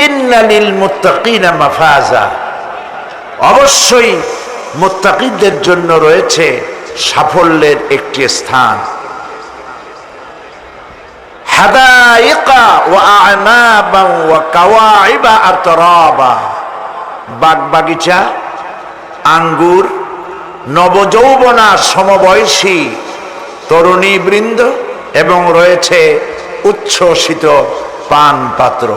ইন্না লিল মুত্তাকিনা মাফাজা, অবশ্যই মুত্তাকিদের জন্য রয়েছে সাফল্যের একটি স্থান। হাদাইকা ওয়া আ'নাবা ওয়া কাওয়াইবা আতরাবা, বাগ বাগিচা, আঙ্গুর, নবযৌবনা সমবয়সী তরুণী বৃন্দ এবং রয়েছে উচ্ছ্বসিত পান পাত্র।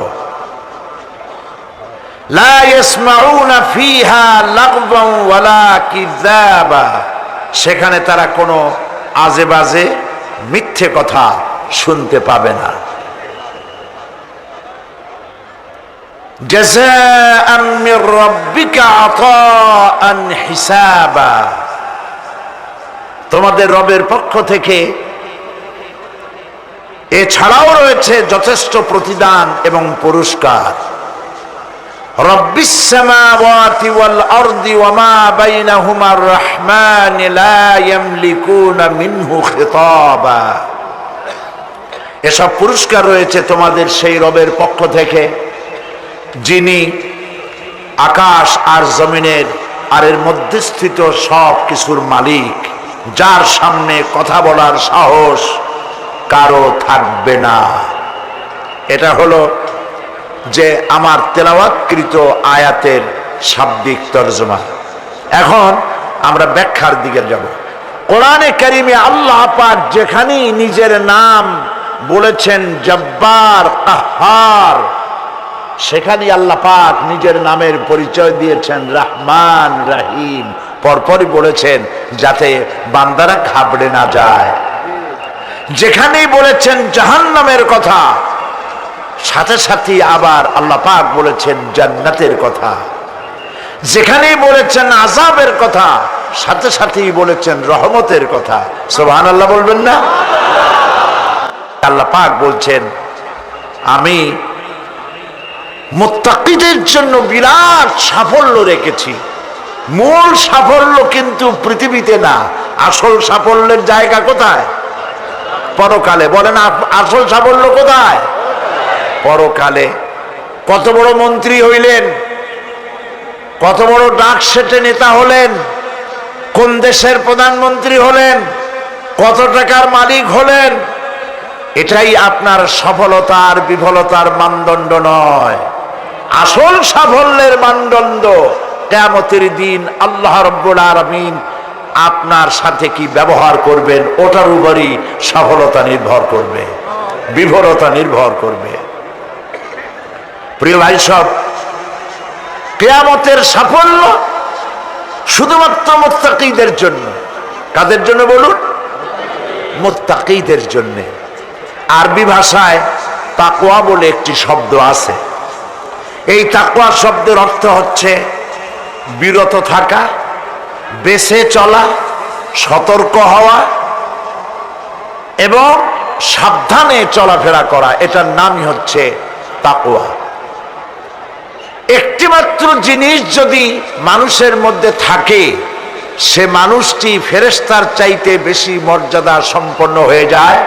লা ইয়াসমাউনা ফিহা লাগওয়ান ওয়ালা কিযাবা, সেখানে তারা কোনো আজে বাজে মিথ্যে কথা শুনতে পাবে না। জাযাআন মির রাব্বিকা আতাআন হিসাবা, তোমাদের রবের পক্ষ থেকে এছাড়াও রয়েছে যথেষ্ট প্রতিদান এবং পুরস্কার। রব্বিস সামাওয়াতি ওয়াল আরদি ওয়া মা বাইনাহুমার রাহমান লা ইয়ামলিকুনা মিনহু খিতাবা, এসব পুরস্কার রয়েছে তোমাদের সেই রবের পক্ষ থেকে যিনি আকাশ আর জমিনের আর এর মধ্যে স্থিত সব কিছুর মালিক, যার সামনে কথা বলার সাহস কারো থাকবে না। এটা হলো যে আমার তেলাওয়াতকৃত আয়াতের শাব্দিক তরজমা। এখন আমরা ব্যাখ্যার দিকে যাব। কোরআনে কারিমে আল্লাহ পাক যেখানেই নিজের নাম বলেছেন জব্বার, কাহ্হার, সেখানেই আল্লাহ পাক নিজের নামের পরিচয় দিয়েছেন রহমান, রহিম, পরপরই বলেছেন যাতে বান্দারা ঘাবড়ে না যায়। যেখানেই বলেছেন জাহান্নামের কথা, সাথে সাথে আবার আল্লাহ পাক বলেছেন জান্নাতের কথা। যেখানেই বলেছেন আযাবের কথা, সাথে সাথেই বলেছেন রহমতের কথা। সুবহানাল্লাহ বলবেন না? আল্লাহ পাক বলছেন আমি মুত্তাকিদের জন্য বিরাট সাফল্য রেখেছি। মূল সাফল্য কিন্তু পৃথিবীতে না, আসল সাফল্যের জায়গা কোথায়? পরকালে। বলেন আসল সাফল্য কোথায়? পরকালে। কত বড় মন্ত্রী হইলেন, কত বড় ডাক সেটে নেতা হলেন, কোন দেশের প্রধানমন্ত্রী হলেন, কত টাকার মালিক হলেন, এটাই আপনার সফলতার বিফলতার মানদণ্ড নয়। আসল সাফল্যের মানদণ্ড কিয়ামতের দিন আল্লাহ রাব্বুল আলামিন আপনার সাথে কি ব্যবহার করবেন, ওটার উপরই সফলতা নির্ভর করবে, বিফলতা নির্ভর করবে। প্রিয় ভাই সব, কিয়ামতের সাফল্য শুধুমাত্র মুত্তাকিদের জন্য। কাদের জন্য বলুন? মুত্তাকিদের জন্য। আরবি ভাষায় তাকওয়া বলে একটি শব্দ আছে। এই তাকওয়া শব্দের অর্থ হচ্ছে বিরত থাকা, বেঁচে চলা, সতর্ক হওয়া এবং সাবধানে চলাফেরা করা। এটার নামই হচ্ছে তাকওয়া। একটিমাত্র জিনিস যদি মানুষের মধ্যে থাকে, সে মানুষটি ফেরেশতার চাইতে বেশি মর্যাদা সম্পন্ন হয়ে যায়।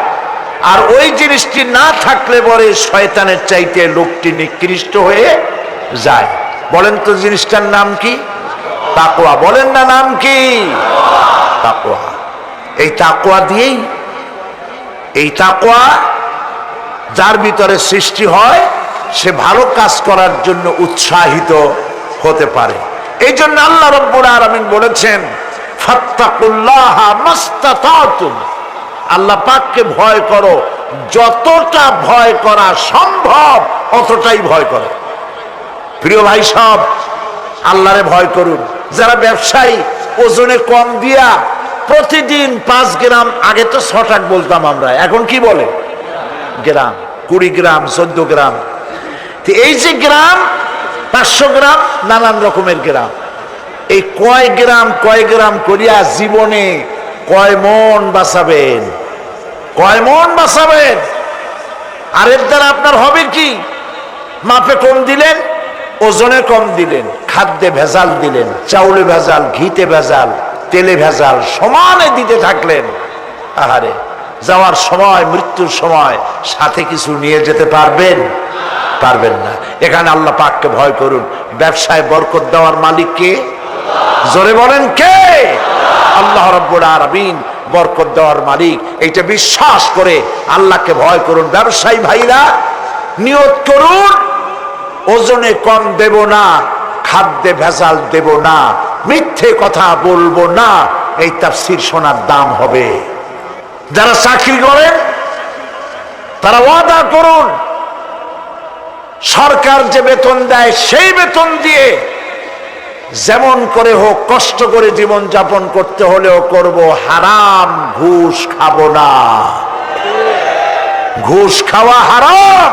আর ওই জিনিসটি না থাকলে পরে শয়তানের চাইতে লোকটি নিকৃষ্ট হয়ে যায়। বলেন তো জিনিসটার নাম কি? তাকওয়া। বলেন না নাম কি? তাকওয়া। এই তাকওয়া দিয়েই, এই তাকওয়া যার ভিতরে সৃষ্টি হয়, সে ভালো কাজ করার জন্য উৎসাহিত হতে পারে। এই জন্য আল্লাহ রাব্বুল আলামিন বলেছেন ফাত্তাকুল্লাহা মাস্তাতাতুম, আল্লাহ পাককে ভয় করো, যতটা ভয় করা সম্ভব অতটাই ভয় করো। প্রিয় ভাই সব, আল্লাহরে ভয় করুন। যারা ব্যবসায়ী ওজনে কম দিয়া প্রতিদিন 5 গ্রাম, আগে তো 6 টাকা বলতাম আমরা, এখন কি বলে? গ্রাম, 20 গ্রাম, 14 গ্রাম। এই যে গ্রাম, 500 গ্রাম, নানান রকমের গ্রাম, এই কয় গ্রাম করিয়া জীবনে কয় মন বাঁচাবেন? কয় মন বাঁচাবেন? আর এর দ্বারা আপনার হবে কি? মাপে কম দিলেন, ওজনে কম দিলেন, খাদ্যে ভেজাল দিলেন, চাউলে ভেজাল, ঘিতে ভেজাল, তেলে ভেজাল, সমানে দিতে থাকলেন। আহারে, যাওয়ার সময়, মৃত্যুর সময় সাথে কিছু নিয়ে যেতে পারবেন? পারবেন না। এখানে আল্লাহ পাককে ভয় করুন। ব্যবসায় বরকত দেওয়ার মালিক কে? জোরে বলেন কে? আল্লাহ রাব্বুল আলামিন বরকত দেওয়ার মালিক। এইটা বিশ্বাস করে আল্লাহকে ভয় করুন। ব্যবসায়ী ভাইরা নিয়ত করুন, ওজনে কম দেব না, খাদ্যে ভেজাল দেব না, মিথ্যে কথা বলবো না, এই তাফসীর শোনার দাম হবে। যারা চাকরি করেন তারা ওয়াদা করুন, সরকার যে বেতন দেয় সেই বেতন দিয়ে যেমন করে হোক কষ্ট করে জীবন যাপন করতে হলেও করব, হারাম ঘুষ খাবো না। ঘুষ খাওয়া হারাম,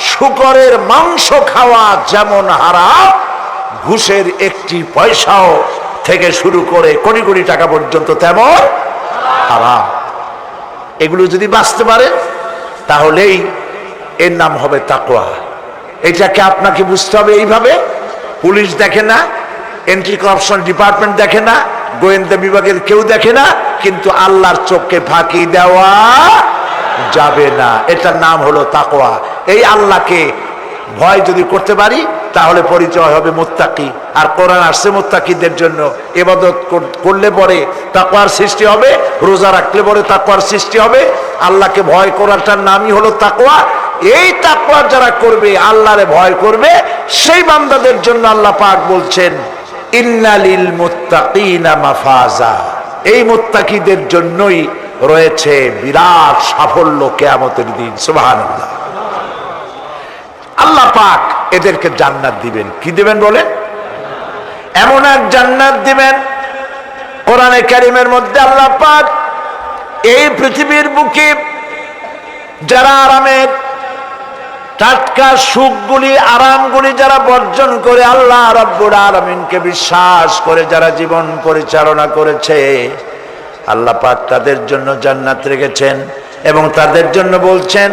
শূকরের মাংস খাওয়া যেমন হারাম, ঘুষের একটি পয়সাও থেকে শুরু করে কোটি কোটি টাকা পর্যন্ত তেমন হারাম। এগুলো যদি বাঁচতে পারে তাহলেই এর নাম হবে তাকওয়া। এটাকে আপনাকে বুঝতে হবে এইভাবে। পুলিশ দেখে না, এন্টি করাপশন ডিপার্টমেন্ট দেখে না, গোয়েন্দা বিভাগের কেউ দেখে না, কিন্তু আল্লাহর চোখকে ফাঁকি দেওয়া যাবে না। এটার নাম হলো তাকওয়া। এই আল্লাহকে ভয় যদি করতে পারি তাহলে পরিচয় হবে মুত্তাকি। আর কোরআন আসছে মুত্তাকিদের জন্য। ইবাদত করলে পরে তাকওয়ার সৃষ্টি হবে, রোজা রাখলে পরে তাকওয়ার সৃষ্টি হবে। আল্লাহকে ভয় করাটার নামই হলো তাকওয়া। এই তাকওয়া যারা করবে, আল্লাহরে ভয় করবে, সেই বান্দাদের জন্য আল্লাহ পাক বলছেন ইন্নালিল মুত্তাকিনা মাফাজা। এই মুত্তাকিদের জন্যই রয়েছে বিরাট সাফল্য কিয়ামতের দিন। সুবহানাল্লাহ। আল্লাহ পাক এদেরকে জান্নাত দিবেন। কি দিবেন বলেন? এমন এক জান্নাত দিবেন, কোরআনে কারীমের মধ্যে আল্লাহ পাক এই পৃথিবীর বুকে যারা আরামের টাটকা সুখগুলি, আরামগুলি যারা বর্জন করে আল্লাহ রাব্বুল আলামিনকে বিশ্বাস করে যারা জীবন পরিচালনা করেছে, আল্লাহ পাক তাদের জন্য জান্নাত রেখেছেন। এবং তাদের জন্য বলছেন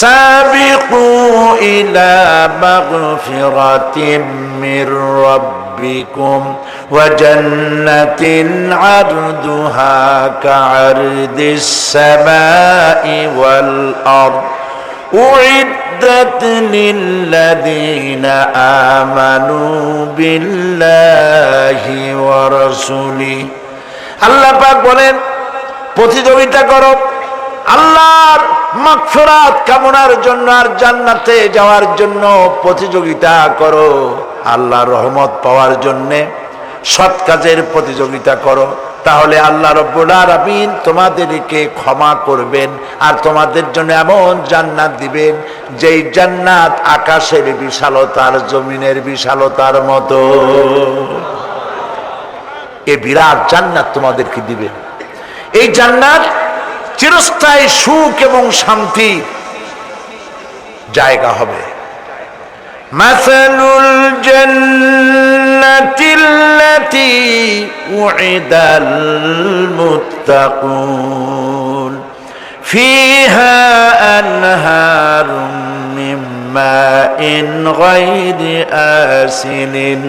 সাবিকু ইলা মাগফিরাতিম মির রাব্বিকুম ওয়া জান্নাতিন আরদুহা কাআরদিস সামাই ওয়াল আরদ উইদ্দাত লিল্লাযীনা আমানু বিল্লাহি ওয়া রাসূলিহি। আল্লাহ পাক বলেন প্রতিযোগিতা করো আল্লাহর মাগফিরাত কামনার জন্য আর জান্নাতে যাওয়ার জন্য প্রতিযোগিতা করো। আল্লাহর রহমত পাওয়ার জন্য সৎ কাজের প্রতিযোগিতা করো, তাহলে আল্লাহ রাব্বুল আলামিন তোমাদেরকে ক্ষমা করবেন আর তোমাদের জন্য এমন জান্নাত দিবেন যেই জান্নাত আকাশের বিশালতার, জমিনের বিশালতার মতো। এই বিরাট জান্নাত তোমাদেরকে দিবেন। এই জান্নাত চিরস্থায়ী সুখ এবং শান্তি জায়গা হবে। মাসালুল জান্নাতিল্লাতী উইদাল মুত্তাকুন ফিহা আনহারুম মিন মাইন গায়রি আসিলিন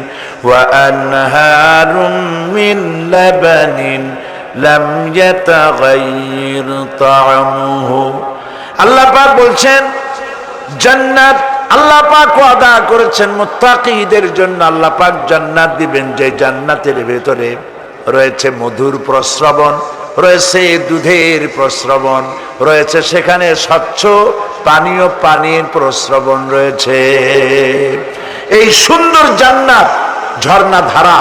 ওয়া আনহারুম মিন লাবানিন লাম ইয়াতাগায়্যার তা'আমুহু। আল্লাহ পাক বলছেন জান্নাত আল্লাহ পাক ওয়াদা করেছেন মুত্তাকিদের জন্য। আল্লাহ পাক জান্নাত দিবেন যে জান্নাতের ভেতরে রয়েছে মধুর প্রস্রবণ, রয়েছে দুধের প্রস্রবণ, রয়েছে সেখানে স্বচ্ছ পানীয় পানির প্রস্রবণ রয়েছে। এই সুন্দর জান্নাত ঝর্ণা ধারা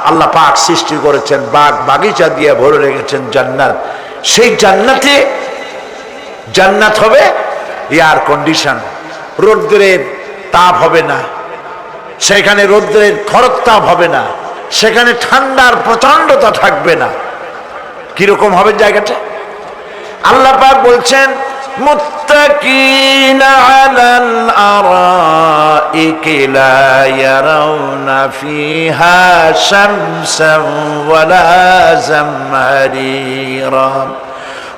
আল্লাহ পাক সৃষ্টি করেছেন, বাগ বাগিচা দিয়ে ভরে রেখেছেন জান্নাত। সেই জান্নাতে জান্নাত হবে এয়ার কন্ডিশন, রৌদ্রের তাপ হবে না সেখানে, রৌদ্রের খরতাপ হবে না সেখানে, ঠান্ডার প্রচন্ডতা থাকবে না। কিরকম হবে জায়গাটা? আল্লাহ পাক বলছেন মুত্তাকিনা আলাল আরাইকি লা ইয়ারাউনা ফিহা শামসান ওয়ালা জামহারিরা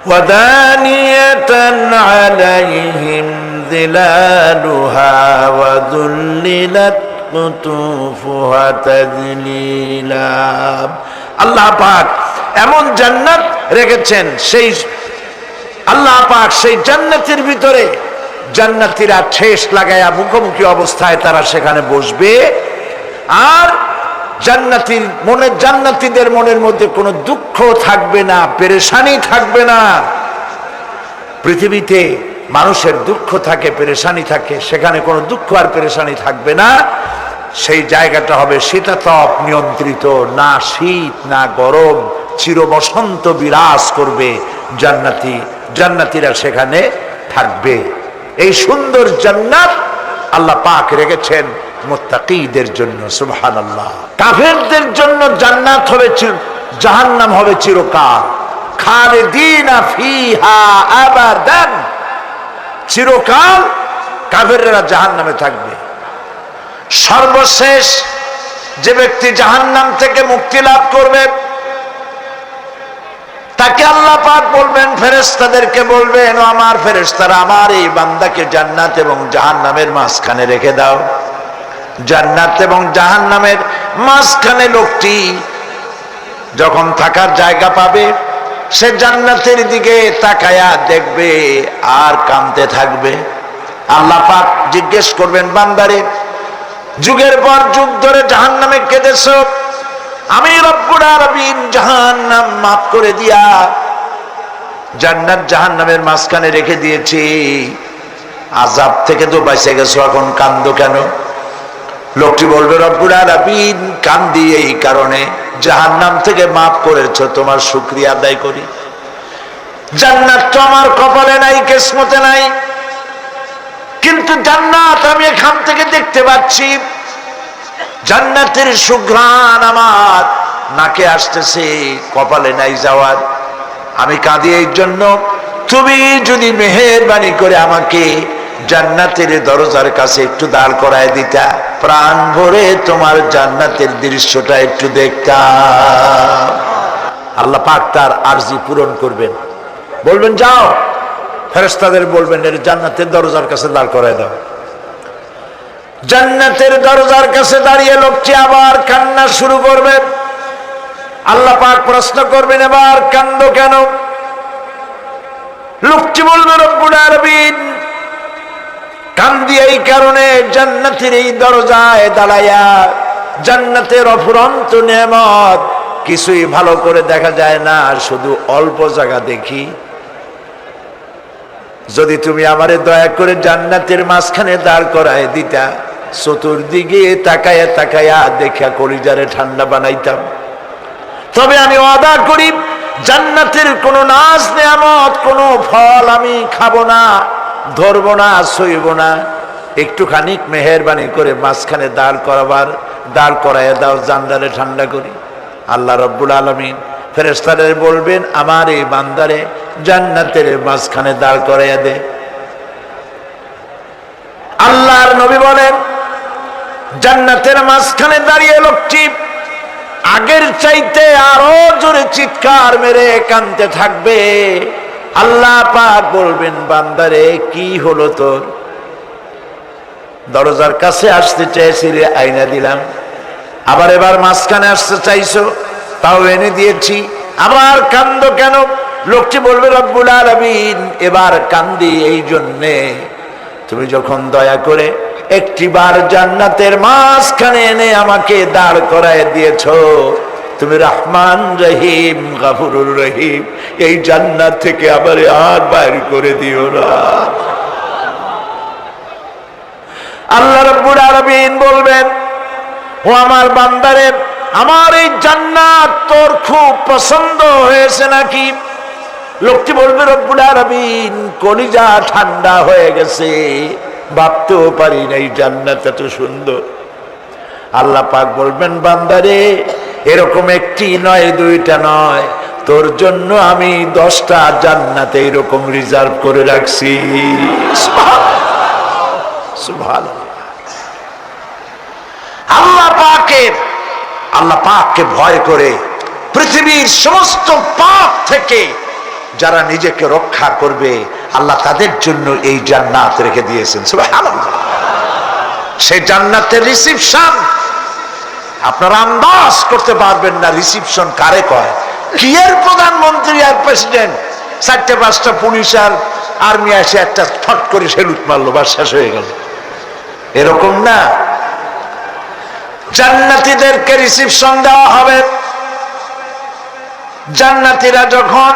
ওয়া দানিয়াতান আলাইহিম যিলালুহা ওয়া যুল্লিলাত কুতুফুহা তাযলিলা। আল্লাহ পাক এমন জান্নাত রেখেছেন, সেই আল্লাহ পাক সেই জান্নাতের ভিতরে জান্নাতীরা ঠেস লাগায়া মুখোমুখি অবস্থায় তারা সেখানে বসবে। আর জান্নাতীদের মনের মধ্যে কোনো দুঃখ থাকবে না, পেরেশানি থাকবে না। পৃথিবীতে মানুষের দুঃখ থাকে, পেরেশানি থাকে, সেখানে কোনো দুঃখ আর পেরেশানি থাকবে না। সেই জায়গাটা হবে শীতাতপ নিয়ন্ত্রিত, না শীত না গরম, চির বসন্ত বিরাজ করবে। জান্নাতীরা সেখানে থাকবে। এই সুন্দর জান্নাত আল্লাহ পাক রেখেছেন মুত্তাকীদের জন্য। সুবহানাল্লাহ। কাফেরদের জন্য জান্নাত হবে, জাহান্নাম হবে চিরকাল। খালিদিনা ফিহা আবাদান, চিরকাল কাফেররা জাহান্নামে থাকবে। সর্বশেষ যে ব্যক্তি জাহান্নাম থেকে মুক্তি লাভ করবে তাকে আল্লাহ পাক বলবেন, ফেরেশতাদেরকে বলবেন, ও আমার ফেরেশতারা, আমার এই বান্দাকে জান্নাত এবং জাহান্নামের মাঝখানে রেখে দাও। জান্নাত এবং জাহান্নামের মাঝখানে লোকটি যখন থাকার জায়গা পাবে, সে জান্নাতের দিকে তাকায়া দেখবে আর কাঁদতে থাকবে। আল্লাহ পাক জিজ্ঞেস করবেন, বান্দারে, যুগের পর যুগ ধরে জাহান্নামে কেঁদেছো, আমি রব্বুল আলামিন জাহান্নাম মাফ করে দিয়া জান্নাত জাহান্নামের মাঝখানে রেখে দিয়েছি, আযাব থেকে তো বেঁচে গেছো, এখন কান্দো কেন? লোকটি বলবে, রব্বুল আলামিন কান্দি এই কারণে, জাহান্নাম থেকে মাফ করেছো, তোমার শুকরিয়া আদায় করি। জান্নাত তো আমার কপালে নাই, কিসমতে নাই, কিন্তু জান্নাত আমি এখান থেকে দেখতে পাচ্ছি। জান্নাতের সুঘ্রাণ আমার নাকে আসতেছে, কপালে নাই যাওয়ার। আমি কাঁদি এই জন্য, তুমি যদি মেহেরবানি করে আমাকে জান্নাতের দরজার কাছে একটু দাঁড় করায় দিতা, প্রাণ ভরে তোমার জান্নাতের দৃশ্যটা একটু দেখতাম। আল্লাহ পাক তার আরজি পূরণ করবেন, বলবেন যাও, ফেরেশতাদের বলবেন এর জান্নাতের দরজার কাছে দাঁড় করায় দাও। জান্নাতের দরজার কাছে দাঁড়িয়ে লোকটি আবার কান্না শুরু করবে। আল্লাহ পাক প্রশ্ন করবেন, এবার কান্দো কেন? লোকটি বলবে, রব্বুল আলামিন কান্দি এই কারণে, জান্নাতের এই দরজায় দাঁড়ায়া জান্নাতের অফুরন্ত নেয়ামত কিছুই ভালো করে দেখা যায় না, শুধু অল্প জায়গা দেখি। যদি তুমি আমারে দয়া করে জান্নাতের মাঝখানে দাঁড় করায় দিতা, চতুর্দিকে তাকায়া তাকায়া দেখা কলিজারে ঠান্ডা বানাইতাম। তবে আমি ওয়াদা করি, জান্নাতের কোনো নাজ নেয়ামত, কোনো ফল আমি খাবো না, ধরবো না, সইব না। একটুখানি মেহেরবানি করে মাঝখানে দাঁড় করাইয়া দাও, জান্নারে ঠান্ডা করি। আল্লাহ রব্বুল আলামিন ফেরেশতাদের বলবেন, আমার এই বান্দারে জান্নাতের মাঝখানে দাঁড় করাইয়া দে। আল্লাহর নবী বলেন, জান্নাতের মাঝখানে দাঁড়িয়ে লোকটি আগের চাইতে আরো জোরে চিৎকার মেরে কাঁদতে থাকবে। আল্লাহ পাক বলবেন, বান্দারে কি হলো তোর? দরজার কাছে আসতে চাইছিলে, আইনা দিলাম। এবার মাঝখানে আসতে চাইছো, তাও এনে দিয়েছি, আবার কান্দো কেন? লোকটি বলবে, রব্বুল আলামিন এবার কান্দি এই জন্যে, তুমি যখন দয়া করে একটিবার জান্নাতের মাঝখানে এনে আমাকে দাঁড় করায় দিয়েছো, তুমি রহমান রহিম গফুরুর রহিম, এই জান্নাত থেকে আবার আর বাইর করে দিও না। আল্লাহ রাব্বুল আলামিন বলবেন, ও আমার বান্দারে, আমার এই জান্নাত তোর খুব পছন্দ হয়েছে নাকি? লোকটি বলবে, রব্বুল আলামিন কলিজা ঠান্ডা হয়ে গেছে, ভাবতেও পারি না এই জান্নাত এত সুন্দর। আল্লাহ পাক বলবেন, বান্দারে এরকম একটি নয়, দুইটা নয়, তোর জন্য আমি 10টা জান্নাতে এরকম রিজার্ভ করে রাখছি। সুবহানাল্লাহ। আল্লাহ পাককে ভয় করে পৃথিবীর সমস্ত পাপ থেকে যারা নিজেকে রক্ষা করবে, আল্লাহ তাদের জন্য এই জান্নাত রেখে দিয়েছেন। সুবহানাল্লাহ। সেই জান্নাতের রিসিপশন আপনারা আন্দাজ করতে পারবেন না, রিসিপশন কারে কয়। কি এর প্রধানমন্ত্রী আর প্রেসিডেন্ট, 4-5টা পুলিশ আর আর্মি এসে একটা ফট করে সেলুট মারলো, বা শেষ হয়ে গেল। এরকম না, জান্নাতীদেরকে রিসিপশন দেওয়া হবে। জান্নাতীরা যখন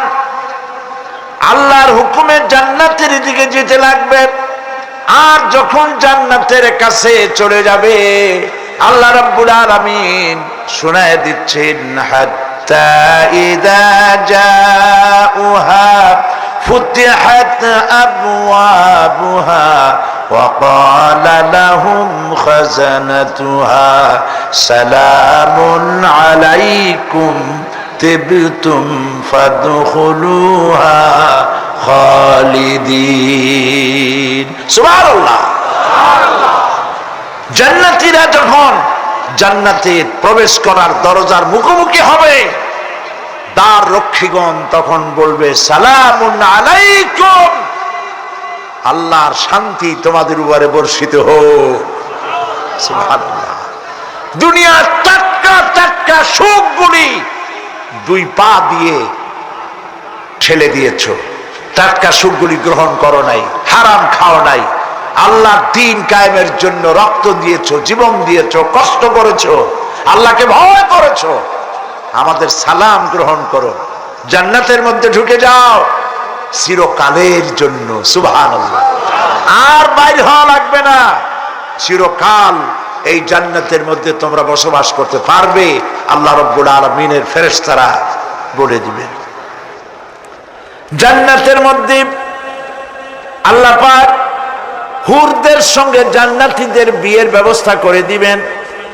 আল্লাহর হুকুমে জান্নাতের দিকে যেতে লাগবে, আর যখন জান্নাতের কাছে চলে যাবে, আল্লাহ রাব্বুল আলামিন শোনায় দিচ্ছেন, হাত্তা ইযা জাউহা ফুতিহাত আবওয়াবুহা ওয়া ক্বালা লাহুম খাযানাতুহা সালামুন আলাইকুম তিবতুম ফাদখুলুহা খালিদিন। সুবহানাল্লাহ। জান্নাতীরা যখন জান্নাতে প্রবেশ করার দরজার মুখোমুখি হবে, দ্বার রক্ষীগণ তখন বলবে, সালামুন আলাইকুম, আল্লাহর শান্তি তোমাদের উপরে বর্ষিত হোক। সুবহানাল্লাহ। দুনিয়ার টাটকা টাটকা সুখগুলি দুই পা দিয়ে ঠেলে দিয়েছ, টাটকা সুখগুলি গ্রহণ করো নাই, হারাম খাও নাই, আল্লাহর দ্বীন কায়েমের জন্য রক্ত দিয়েছো, জীবন দিয়েছো, কষ্ট করেছো, আল্লাহকে ভয় করেছো। আমাদের সালাম গ্রহণ করো, জান্নাতের মধ্যে ঢুকে যাও চিরকালের জন্য। সুবহানাল্লাহ। আর বাইর হওয়া লাগবে না, চিরকাল এই জান্নাতের মধ্যে তোমরা বসবাস করতে পারবে, আল্লাহ রাব্বুল আলামিনের ফেরেশতারা বলে দিবেন। জান্নাতের মধ্যে আল্লাহ পাক হুরদের সঙ্গে জান্নাতীদের বিয়ের ব্যবস্থা করে দিবেন।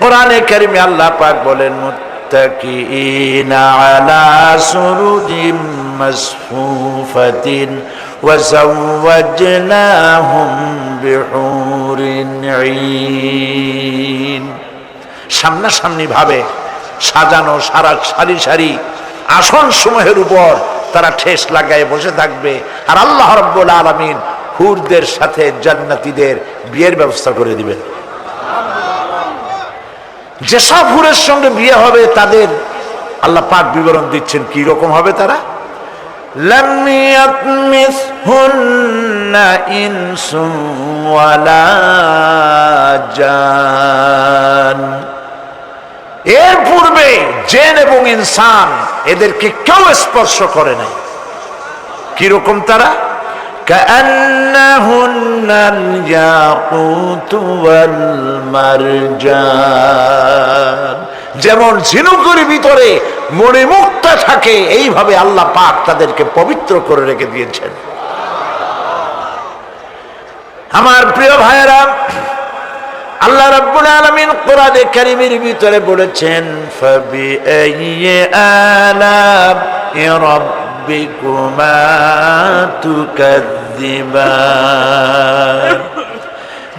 কোরআনে কারিমে আল্লাহ পাক বলেন, মুত্তাকিইনা আলা সুরুজিম মাসফুফাতিন ওয়া যাওয়াজনাহুম বিহুরিন ঈন। সামনাসামনি ভাবে সাজানো সারি সারি আসন সমূহের উপর তারা ঠেস লাগায় বসে থাকবে, আর আল্লাহ রাব্বুল আলামিন হুরদের সাথে জান্নাতীদের বিয়ের ব্যবস্থা করে দিবেন। যেসব হুরের সঙ্গে বিয়ে হবে তাদের আল্লাহ পাক বিবরণ দিচ্ছেন কি রকম হবে তারা। লাম ইয়াতমিসহুন্না ইনসুন ওয়ালা জান। এর পূর্বে জিন এবং ইনসান এদেরকে কেউ স্পর্শ করে নাই। কি রকম তারা? কাআন্নাহুন্নাল ইয়াকুতু ওয়াল মারজান। যেমন ঝিনুকের ভিতরে মণিমুক্তা থাকে, এইভাবে আল্লাহ পাক তাদেরকে পবিত্র করে রেখে দিয়েছেন। আমার প্রিয় ভাইয়েরা, আল্লাহ রাব্বুল আলামিন কোরআনে কারীমের ভিতরে বলেছেন, ফাবিআইয়ি আলা'i রাব্বিকুমা তুকাযযিবান।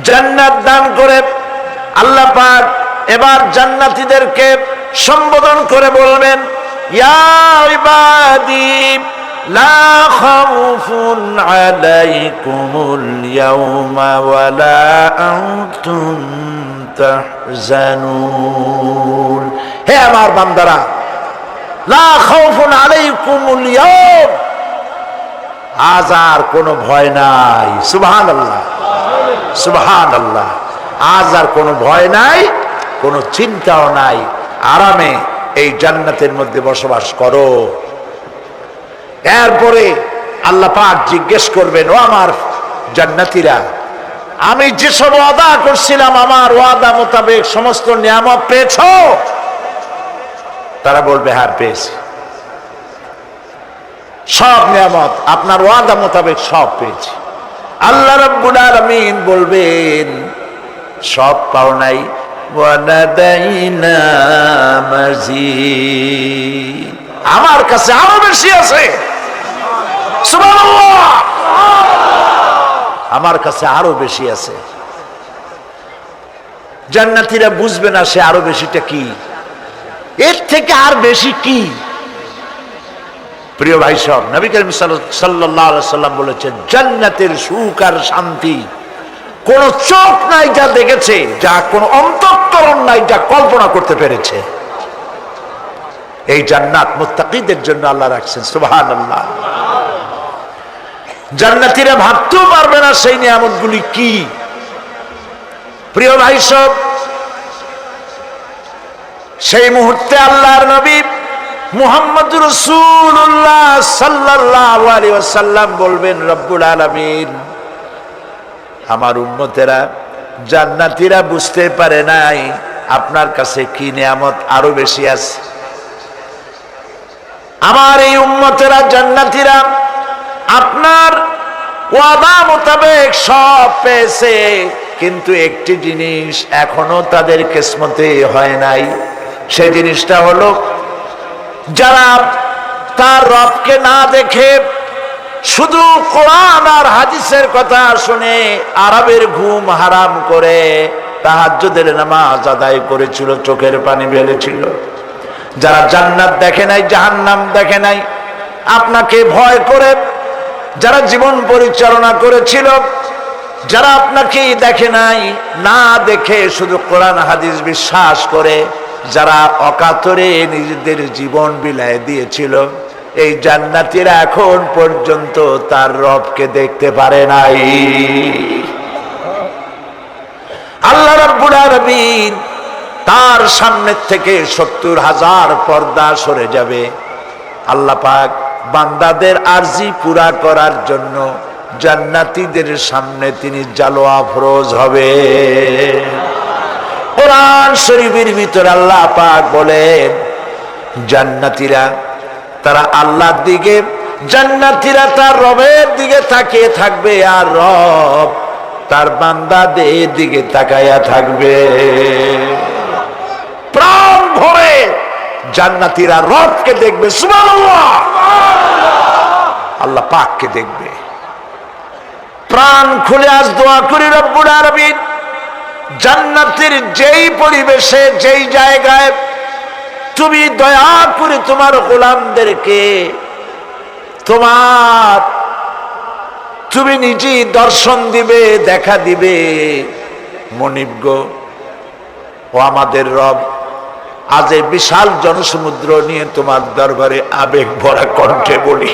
জান্নাত দান করে আল্লাহ পাক এবার জান্নাতীদেরকে সম্বোধন করে বলবেন, ইয়া ইবাদি লা খাউফুন আলাইকুমুল ইয়াওমা ওয়ালা আনতুম তাহজানুন। হে আমার বান্দারা, লা খাউফুন আলাইকুমুল ইয়াওম, আজ আর কোনো ভয় নাই। সুবহানাল্লাহ, সুবহানাল্লাহ। আজ আর কোনো ভয় নাই, কোনো চিন্তাও নাই, আরামে এই জান্নাতের মধ্যে বসবাস করো। এরপরে আল্লাহ পাক জিজ্ঞেস করবেন, ও আমার জান্নাতীরা, আমি যেসব ওয়াদা করছিলাম আমার ওয়াদা মোতাবেক সমস্ত নিয়ামত পেয়েছো? তারা বলবে, হ্যাঁ পেয়েছি, সব নিয়ামত আপনার ওয়াদা মোতাবেক সব পেয়েছি। আল্লাহ রাব্বুল আলামিন বলবেন, সব পাও নাই, ওয়ালাদাইনা মাজিদ, আমার কাছে আরো বেশি আছে। সুবহানাল্লাহ, আমার কাছে আরো বেশি আছে। জান্নাতীরা বুঝবে না সে আরো বেশিটা কি, এর থেকে আর বেশি কি। প্রিয় ভাই সব, নবী করিম সাল্লাল্লাহু আলাইহি সাল্লাম বলেছেন, জান্নাতের সুখ আর শান্তি কোন চোখ নাই যা দেখেছে, যা কোন অন্তঃকরণ নাই যা কল্পনা করতে পেরেছে। এই জান্নাত মুত্তাকিদের জন্য আল্লাহ রাখছেন। সুবহানাল্লাহ। জান্নাতীরা ভাবতেও পারবে না সেই নিয়ামতগুলি কি। প্রিয় ভাই সব, সেই মুহূর্তে আল্লাহর নবী মুহাম্মদুর রাসূলুল্লাহ সাল্লাল্লাহু আলাইহি ওয়াসাল্লাম বলবেন, রব্বুল আলামিন, আমার উম্মতেরা জান্নাতীরা বুঝতে পারে নাই আপনার কাছে কি নিয়ামত আরো বেশি আছে। আমার এই উম্মতেরা জান্নাতীরা আপনার ওয়াদা মোতাবেক সব পেয়েছে, কিন্তু একটি জিনিস এখনো তাদের কিসমতে হয় নাই। সেই জিনিসটা হলো, যারা তার রবকে না দেখে শুধু কোরআন আর হাদিসের কথা শুনে আরবের ঘুম হারাম করে তাহাজ্জুদের নামাজ আদায় করেছিল, চোখের পানি ফেলেছিল, যারা জান্নাত দেখে নাই, জাহান্নাম দেখে নাই, আপনাকে ভয় করে যারা জীবন পরিচালনা করেছিল, যারা আপনাকে দেখে নাই, না দেখে শুধু কোরআন হাদিস বিশ্বাস করে যারা অকাতরে নিজেদের জীবন বিলায় দিয়েছিল, এই জান্নাতীরা এখন পর্যন্ত তার রবকে দেখতে পারে নাই। আল্লাহ রাব্বুল আলামিন তার সামনে থেকে 70,000 পর্দা সরে যাবে। আল্লাহ পাক বান্দাদের আরজি পুরা করার জন্য জান্নাতীদের সামনে তিনি জালোয়া ফরোজ হবে। কোরআন শরীফের ভিতরে আল্লাহ পাক বলেন, জান্নাতীরা তারা আল্লাহর দিকে, জান্নাতীরা তার রবের দিকে তাকিয়ে থাকবে, আর রব তার বান্দাদের দিকে তাকায়া থাকবে। প্রাণ ভরে জান্নাতীরা রবকে দেখবে, সুবহানাল্লাহ, আল্লাহ পাককে দেখবে। প্রাণ খুলে আজ দোয়া করি, রব্বুল আলামিন জান্নাতের যেই পরিবেশে, যেই জায়গায় তুমি দয়া করে তোমার গোলামদেরকে তুমি নিজেই দর্শন দিবে, দেখা দিবে। মনিব গো, ও আমাদের রব, আজ এই বিশাল জনসমুদ্র নিয়ে তোমার দরবারে আবেগ ভরা কণ্ঠে বলি,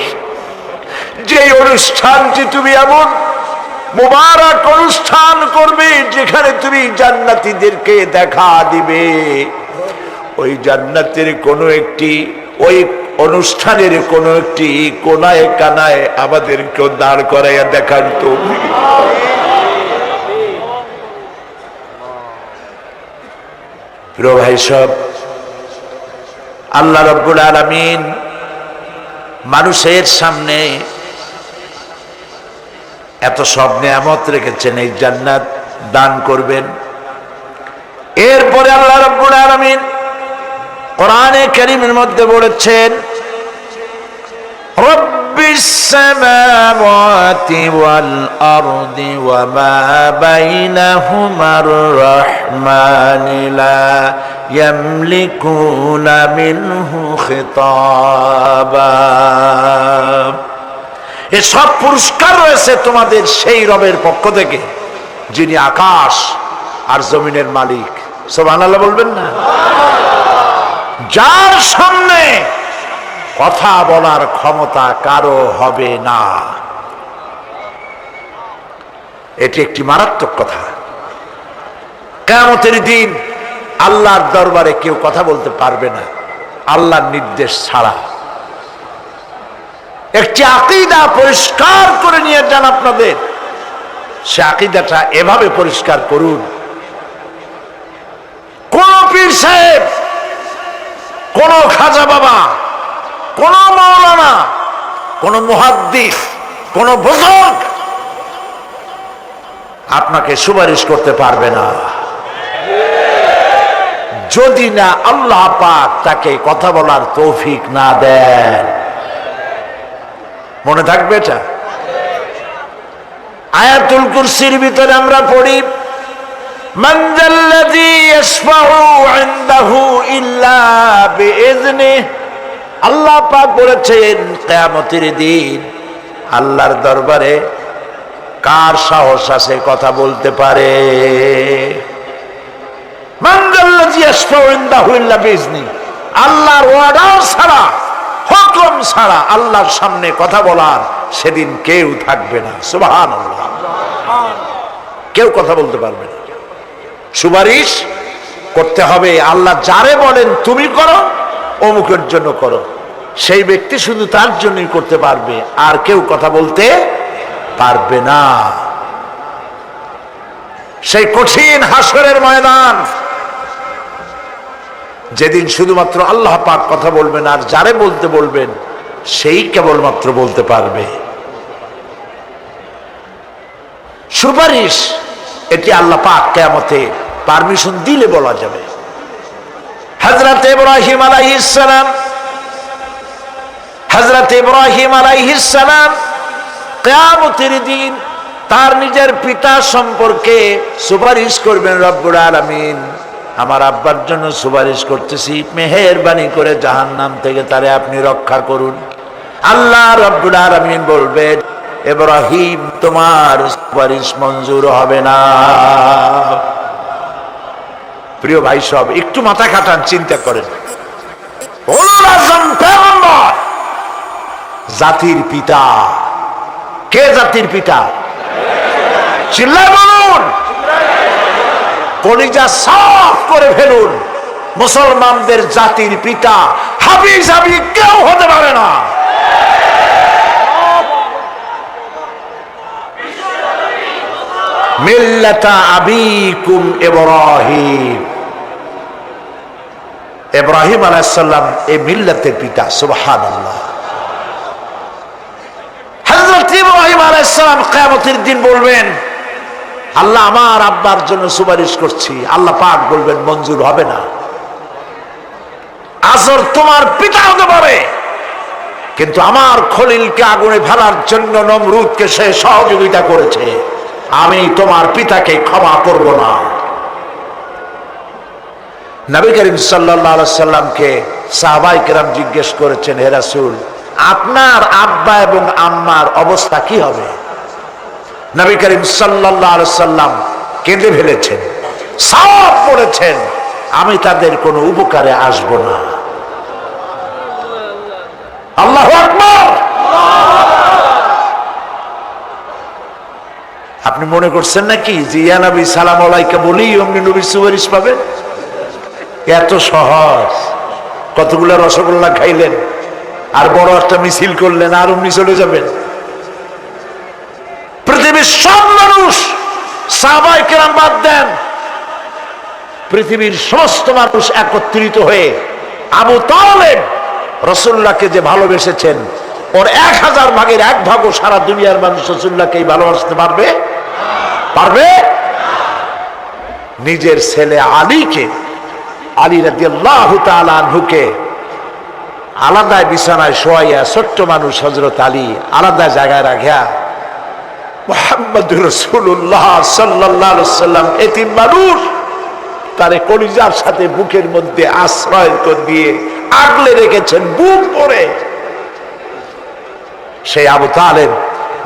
যে অনুষ্ঠানটি তুমি এমন মুবারক অনুষ্ঠান করবে যেখানে তুমি জান্নাতীদেরকে দেখা দিবে, ওই জান্নাতের কোনো একটি, ওই অনুষ্ঠানের কোনো একটি কোনায় কানায় আমাদেরকেও দাঁড় করাইয়া দেখান তো। প্রিয় ভাই সব, আল্লাহ রাব্বুল আলামিন মানুষের সামনে এত সব নিয়ামত রেখেছেন, এই জান্নাত দান করবেন। এরপরে আল্লাহ রাব্বুল আলামিন কোরআনে কারীমের মধ্যে বলেছেন, রব্বিস সামাওয়াতি ওয়াল আরদি ওয়া মা বাইনাহুমার রাহমানি লা ইয়ামলিকুনা মিনহু খিতাবা। এ সব পুরস্কার রয়েছে তোমাদের সেই রবের পক্ষ থেকে যিনি আকাশ আর জমিনের মালিক। সুবহানাল্লাহ বলবেন না? যার সামনে কথা বলার ক্ষমতা কারো হবে না। এটি একটি মারাত্মক কথা। কিয়ামতের দিন আল্লাহর দরবারে কেউ কথা বলতে পারবে না আল্লাহর নির্দেশ ছাড়া। একটি আকীদা পরিষ্কার করে নিয়ে যান আপনাদের, সে আকীদাটা এভাবে পরিষ্কার করুন, কোন পীর সাহেব, কোন খাজা বাবা, কোন মাওলানা, কোন মুহাদ্দিস, কোন বুজুর্গ আপনাকে সুপারিশ করতে পারবে না যদি না আল্লাহ পাক তাকে কথা বলার তৌফিক না দেন। মনে থাকবে এটা? আয়াতুল কুরসির ভিতরে আমরা পড়ি, মান যাল্লাযী ইয়াশফাউ ইনদাহু ইল্লা বিইজনিহি। আল্লাহ পাক বলেছেন, কিয়ামতের দিন আল্লাহর দরবারে কার সাহস আছে কথা বলতে পারে? মান যাল্লাযী ইয়াশফাউ ইনদাহু ইল্লা বিইজনিহি। আল্লাহর অর্ডার ছাড়া হুকুম ছাড়া আল্লাহর সামনে কথা বলার সেদিন কেউ থাকবে না। সুবহানাল্লাহ। কেউ কথা বলতে পারবে না। সুপারিশ করতে হবে আল্লাহ যারে বলেন তুমি করো, অমুকের জন্য করো, সেই ব্যক্তি শুধু তার জন্যই করতে পারবে, আর কেউ কথা বলতে পারবে না। সেই কঠিন হাসরের ময়দান, যেদিন শুধুমাত্র আল্লাহ পাক কথা বলবেন, আর যারে বলতে বলবেন সেই কেবলমাত্র বলতে পারবে। সুপারিশ এটি আল্লাহ পাক কিয়ামতে পারমিশন দিলে বলা যাবে। হযরত ইব্রাহিম আলাইহিস সালাম, হযরত ইব্রাহিম আলাইহিস সালাম কিয়ামতের দিন তার নিজের পিতা সম্পর্কে সুপারিশ করবেন। রব্বুল আলামিন, আমার আব্বার জন্য সুপারিশ করতেছি, মেহেরবানি করে জাহান্নাম থেকে তারে আপনি রক্ষা করুন। আল্লাহ রব্বুল আলামিন বলবেন, ইব্রাহিম তোমার সুপারিশ মঞ্জুর হবে না। প্রিয় ভাই সব, একটু মাথা খাটান, চিন্তা করেন। উলুল আযম পয়গম্বর, জাতির পিতা। কে জাতির পিতা? চিল্লায় বলুন, কলিজা সাফ করে ফেলুন। মুসলমানদের জাতির পিতা হাফিজ হাবিব কেউ হতে পারে না। মিল্লাতা আবিকুম ইব্রাহিম, ইব্রাহিম আলাইহিস সালাম এই মিল্লাতের পিতা। সুবহানাল্লাহ। হযরত ইব্রাহিম আলাইহিস সালাম কিয়ামতের দিন বলবেন, আল্লাহ আমার আব্বার জন্য সুপারিশ করছি। আল্লাহ পাক বলবেন মঞ্জুর হবে না। আজর তোমার পিতা হতে পারে, কিন্তু আমার খলিলকে আগুনে ফেলার জন্য নমরুদকে সে সহযোগিতা করেছে, আমি তোমার পিতাকে ক্ষমা করব না। নবী করিম সাল্লাল্লাহু আলাইহি সাল্লামকে সাহাবায়ে কেরাম জিজ্ঞেস করেছেন, হে রাসূল, আপনার আব্বা এবং আম্মার অবস্থা কি হবে? নবী করিম সাল্লাল্লাহু আলাইহি সাল্লাম কেঁদে ফেলেছেন, সাফ বলেছেন, আমি তাদের কোনো উপকারে আসব না। আল্লাহু আকবার। আপনি মনে করছেন নাকি যে ইয়া নবী সালাম আলাইকা বলি অমনি নবীর সুপারিশ পাবেন? এত সহজ। কতগুলো রসগোল্লা খাইলেন আর বড় একটা মিছিল করলেন আর অমনি চলে যাবেন? পৃথিবীর সব মানুষ, সাহাবায়ে কেরাম বাদ দেন, পৃথিবীর সমস্ত মানুষ একত্রিত হয়ে আবু তালেব রাসূলুল্লাহকে যে ভালোবেসেছেন, ওর 1000 ভাগের 1 ভাগও সারা দুনিয়ার মানুষ রাসূলুল্লাহকে ভালোবাসতে পারবে? পারবে? নিজের ছেলে আলীকে, আলী রাদিয়াল্লাহু তাআলা আনহুকে আলাদা বিছানায় শোয়াইয়া, ছোট্ট মানুষ হযরত আলী আলাদা জায়গায় রাখিয়া মুহাম্মদুর রাসূলুল্লাহ সাল্লাল্লাহু আলাইহি ওয়াসাল্লাম এতিম মানুষ তারে কলিজার সাথে বুকের মধ্যে আশ্রয় করে দিয়ে আগলে রেখেছেন বুক ভরে। সেই আবু তালেব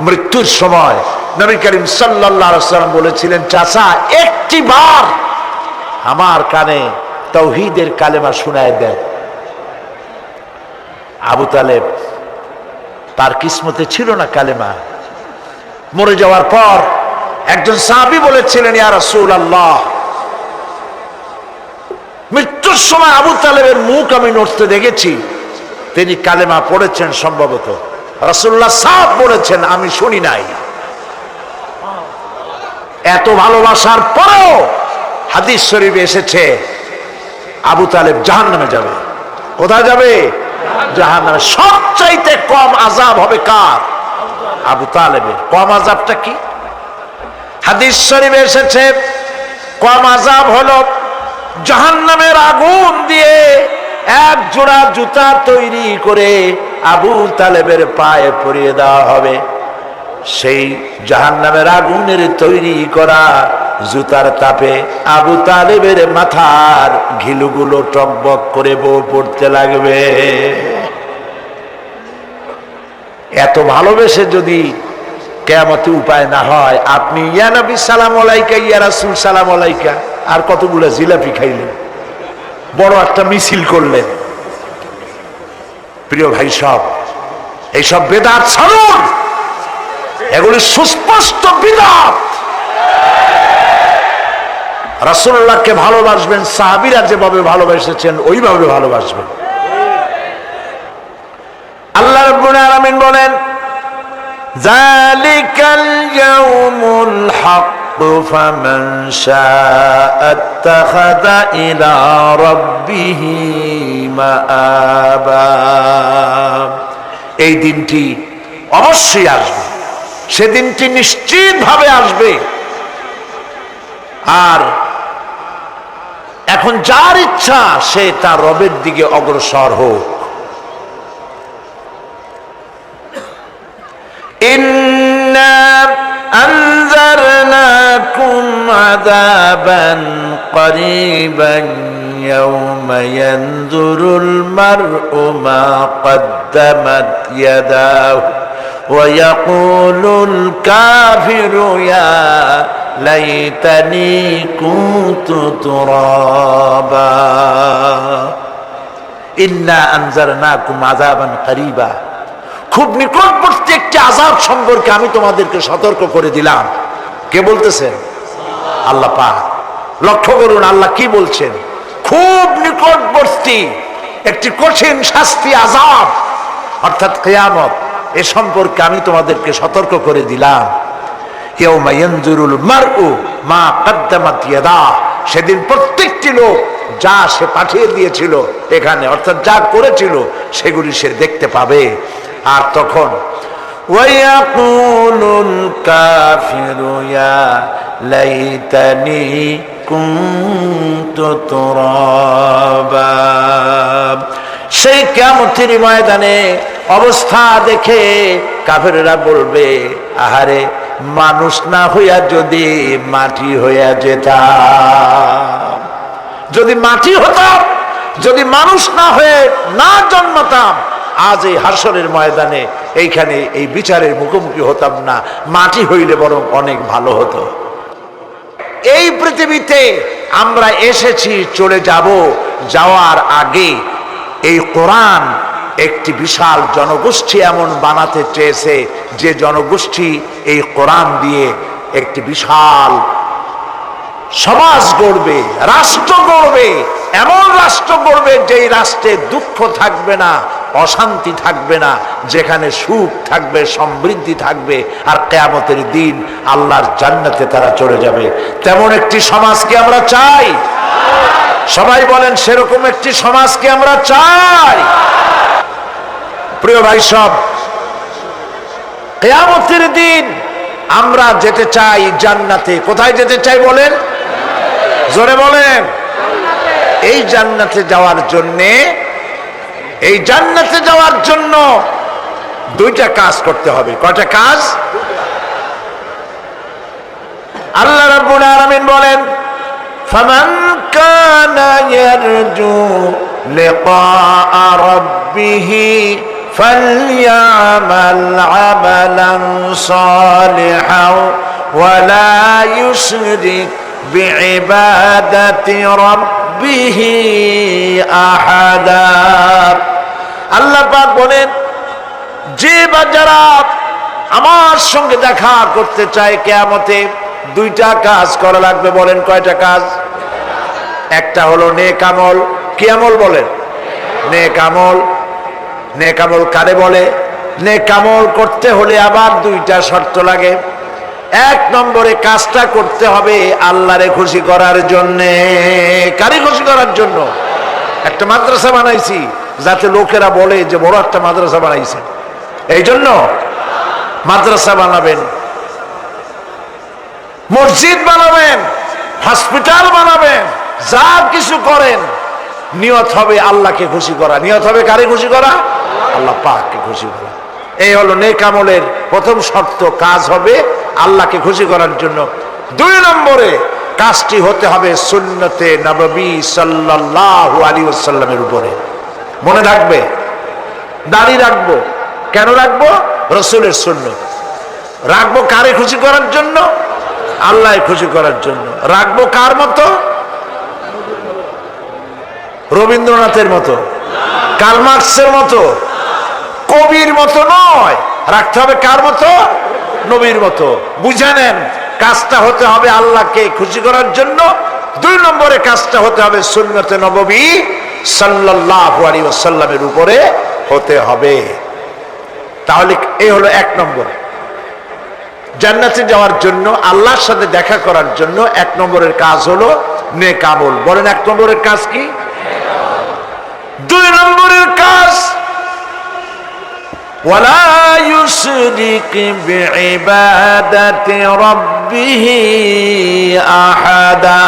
মৃত্যুর সময় নবী করিম সাল্লাল্লাহু আলাইহি ওয়াসাল্লাম বলেছিলেন, চাচা একটি বার আমার কানে তাওহীদের কালেমা শোনায় দেন। আবু তালেব, তার কিসমতে ছিল না কালেমা। মরে যাওয়ার পর একজন সাহাবী বলেছিলেন, ইয়া রাসূলুল্লাহ, মৃত্যুর সময় আবু তালেবের মুখ আমি নড়তে দেখেছি, তিনি কালেমা পড়েছেন সম্ভবত। রাসূলুল্লাহ সাফ বলেছেন, আমি শুনি নাই। এত ভালোবাসার পরেও হাদিস শরীফে এসেছে আবু তালেব জাহান্নামে যাবে। কোথায় যাবে? জাহান্নামে। সবচাইতে কম আযাব হবে কার? আবু তালেবের। কম আযাবটা কি? হাদিস শরীফে এসেছে কম আযাব হলো জাহান্নামের আগুন দিয়ে এক জোড়া জুতা তৈরি করে আবু তালেবের পায়ে পরিয়ে দেওয়া হবে। সেই জাহান্নামের আগুনের তৈরি করা জুতার তাপে আবু তালেবের মাথার ঘিলুগুলো টকবক করে বউ পড়তে লাগবে। এত ভালোবেসে যদি কিয়ামতে উপায় না হয়, আপনি ইয়া নবী সালাম আলাইকা, ইয়া রাসূল সালাম আলাইকা আর কতগুলো জিলাপি খাইলেন, বড় একটা মিছিল করলেন, প্রিয় ভাই, সব এইসব বেদাত ছাড়ুন, এগুলি সুস্পষ্ট বিদআত। রাসূলুল্লাহকে ভালোবাসবেন, সাহাবীরা যেভাবে ভালোবেসেছেন ওইভাবে ভালোবাসবেন। আল্লাহ রাব্বুল আলামিন বলেন, যালিকাল ইয়াউমুল হক ফামান শাআ আত্তাখাযা ইলা রাব্বিহি মাআবা। এই দিনটি অবশ্যই আসবে, সেদিনটি নিশ্চিতভাবে আসবে। আর এখন যার ইচ্ছা সে তার রবের দিকে অগ্রসর হোক। ইন্না আনজারনাকুম আযাবান করিবান ইয়াওমা ইয়ানজুরুল মার'উ মা কদ্দামাত ইয়াদাহু ওয়া ইয়াকুলুল কাফিরু ইয়া লাইতানি কুনতু তুরাবা। ইন্না আনজারনাকুম আযাবান করিবা, খুব নিকটবর্তী একটি আযাব সম্পর্কে আমি তোমাদেরকে সতর্ক করে দিলাম। কে বলতেছেন? আল্লাহ পাক। লক্ষ্য করুন আল্লাহ কি বলছেন, খুব নিকটবর্তী একটি কঠিন শাস্তি, আযাব অর্থাৎ কিয়ামত, এ সম্পর্কে আমি তোমাদেরকে সতর্ক করে দিলাম। ইয়াউমা ইয়ানজুরুল মার'উ মা কদ্দামাত ইয়াদাহু, সেদিন প্রত্যেকটি লোক যা সে পাঠিয়ে দিয়েছিল এখানে, অর্থাৎ যা করেছিল সেগুলি সে দেখতে পাবে। আর তখন ওয়ায়াকুলুল কাফিরু ইয়া লাইতানি কুনতু তুরাবা। সেই কিয়ামতের ময়দানে অবস্থা দেখে কাফেররা বলবে, আহারে মানুষ না হইয়া যদি মাটি হইয়া যেতাম, যদি মাটি হতাম, যদি মানুষ না হয়ে না জন্মাতাম, আজ এই হাসরের ময়দানে এইখানে এই বিচারের মুখোমুখি হতাম না, মাটি হইলে বরং অনেক ভালো হতো। এই পৃথিবীতে আমরা এসেছি, চলে যাব, যাওয়ার আগে এই কোরআন একটি বিশাল জনগোষ্ঠী এমন বানাতে চেয়েছে যে জনগোষ্ঠী এই কোরআন দিয়ে একটি বিশাল সমাজ গড়বে, রাষ্ট্র গড়বে, এমন রাষ্ট্র গড়বে যেই রাষ্ট্রে দুঃখ থাকবে না, অশান্তি থাকবে না, যেখানে সুখ থাকবে, সমৃদ্ধি থাকবে, আর কিয়ামতের দিন আল্লাহর জান্নাতে তারা চলে যাবে। তেমন একটি সমাজকে আমরা চাই। সবাই বলেন, সেরকম একটি সমাজকে আমরা চাই। প্রিয় ভাই সব, কিয়ামতের দিন আমরা যেতে চাই জান্নাতে। কোথায় যেতে চাই বলেন? জোরে বলেন। এই জান্নাতে যাওয়ার জন্যে, এই জান্নাতে যাওয়ার জন্য দুইটা কাজ করতে হবে। কয়টা কাজ? আল্লাহ রাব্বুল আলামিন বলেন, ফামান কানা ইয়ারজু লিকাআ রাব্বিহি ফালইয়ামাল আমালান সালিহান ওয়া লা ইউশরিক বিইবাদাতি রাব্বিহি আহাদা। আল্লাহ পাক বলেন, যে বা যারা আমার সঙ্গে দেখা করতে চায় কিয়ামতে, দুইটা কাজ করা লাগবে। বলেন কয়টা কাজ? একটা হলো নেক আমল। কি আমল বলেন? নেক আমল। নেক আমল কারে বলে? নেক আমল করতে হলে আবার দুইটা শর্ত লাগে। এক নম্বরে কাজটা করতে হবে আল্লাহরে খুশি করার জন্যে। কারে খুশি করার জন্য? একটা মাদ্রাসা বানাইছি যাতে লোকেরা বলে যে বড় একটা মাদ্রাসা বানাইছে, এই জন্য মাদ্রাসা বানাবেন, মসজিদ বানাবেন, হসপিটাল বানাবেন, যা কিছু করেন নিয়ত হবে আল্লাহকে খুশি করা। নিয়ত হবে কারে খুশি করা? আল্লাহ পাককে খুশি করা। এই হলো নেক আমলের প্রথম শর্ত। কাজ হবে আল্লাহকে খুশি করার জন্য। দুই নম্বরে কাজটি হতে হবে সুন্নতে নববী সাল্লাল্লাহু আলাইহি ওয়াসাল্লামের উপরে। মনে রাখবে, দাড়ি রাখবো। কেন রাখবো? রাসূলের সুন্নত। রাখবো কারে খুশি করার জন্য? আল্লাহ খুশি করার জন্য। রাখবো কার মতো? রবীন্দ্রনাথের মতো, কার্ল মার্কসের মতো, কবির মতো নয়, রাখতে হবে কার মতো? নবীর মতো। বুঝে নেন, কাজটা হতে হবে আল্লাহকে খুশি করার জন্য। 2 নম্বরে কাজটা হতে হবে সুন্নতে নববী সাল্লাল্লাহু আলাইহি ওয়াসাল্লামের উপরে হতে হবে। তাহলে এই হলো 1 নম্বর। জান্নাতে যাওয়ার জন্য, আল্লাহর সাথে দেখা করার জন্য 1 নম্বরের কাজ হলো নেক আমল। বলেন 1 নম্বরের কাজ কি? 2 নম্বরের কাজ ওয়ালা ইউশরিক বিইবাদাতি রাব্বিহি আহাদা।